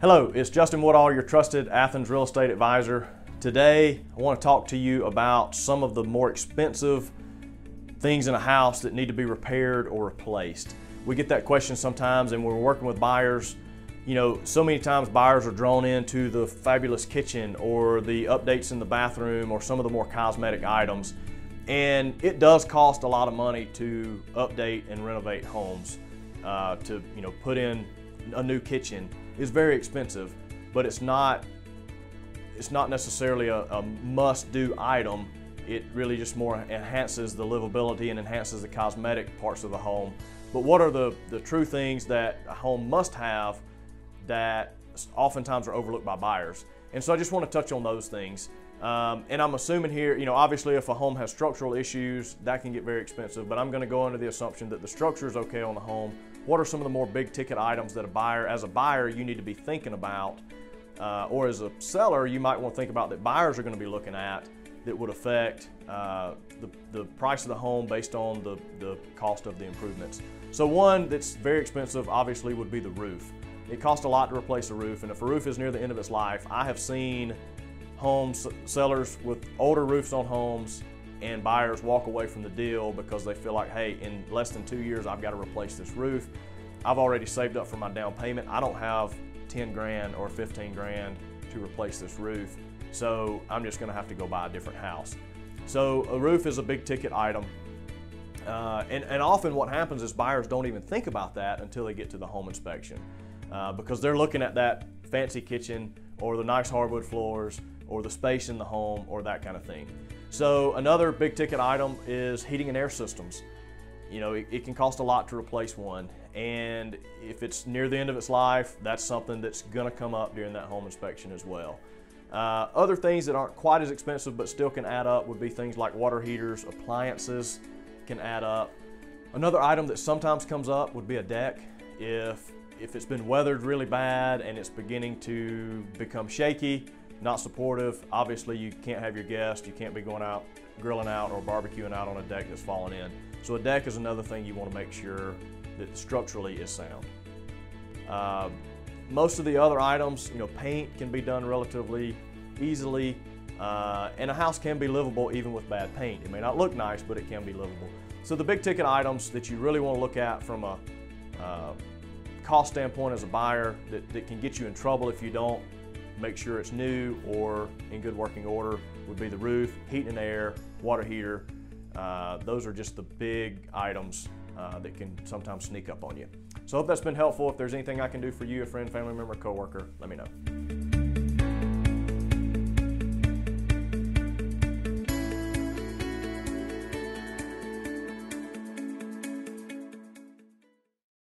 Hello, it's Justin Woodall, your trusted Athens real estate advisor. Today, I want to talk to you about some of the more expensive things in a house that need to be repaired or replaced. We get that question sometimes, and when we're working with buyers, so many times buyers are drawn into the fabulous kitchen or the updates in the bathroom or some of the more cosmetic items. And it does cost a lot of money to update and renovate homes. To put in a new kitchen is very expensive, but it's not necessarily a must-do item. It really just more enhances the livability and enhances the cosmetic parts of the home. But what are the true things that a home must have that oftentimes are overlooked by buyers? And so I just want to touch on those things. And I'm assuming here, obviously if a home has structural issues, that can get very expensive, but I'm going to go under the assumption that the structure is okay on the home. What are some of the more big ticket items that as a buyer, you need to be thinking about, or as a seller, you might want to think about that buyers are going to be looking at that would affect the price of the home based on the cost of the improvements. So one that's very expensive obviously would be the roof. It costs a lot to replace a roof, and if a roof is near the end of its life, I have seen sellers with older roofs on homes and buyers walk away from the deal because they feel like, hey, in less than 2 years, I've got to replace this roof. I've already saved up for my down payment. I don't have 10 grand or 15 grand to replace this roof, so I'm just gonna have to go buy a different house. So a roof is a big ticket item. And often what happens is buyers don't even think about that until they get to the home inspection because they're looking at that fancy kitchen or the nice hardwood floors or the space in the home or that kind of thing. So another big ticket item is heating and air systems. It can cost a lot to replace one, and if it's near the end of its life, that's something that's gonna come up during that home inspection as well. Other things that aren't quite as expensive but still can add up would be things like water heaters, appliances can add up. Another item that sometimes comes up would be a deck. If it's been weathered really bad and it's beginning to become shaky, not supportive, obviously you can't have your guests, you can't be going out grilling out or barbecuing out on a deck that's fallen in. So a deck is another thing you want to make sure that structurally is sound. Most of the other items, paint can be done relatively easily, and a house can be livable even with bad paint. It may not look nice, but it can be livable. So the big ticket items that you really want to look at from a cost standpoint as a buyer that can get you in trouble if you don't make sure it's new or in good working order would be the roof, heat and air, water heater. Those are just the big items that can sometimes sneak up on you. So I hope that's been helpful. If there's anything I can do for you, a friend, family member, coworker, let me know.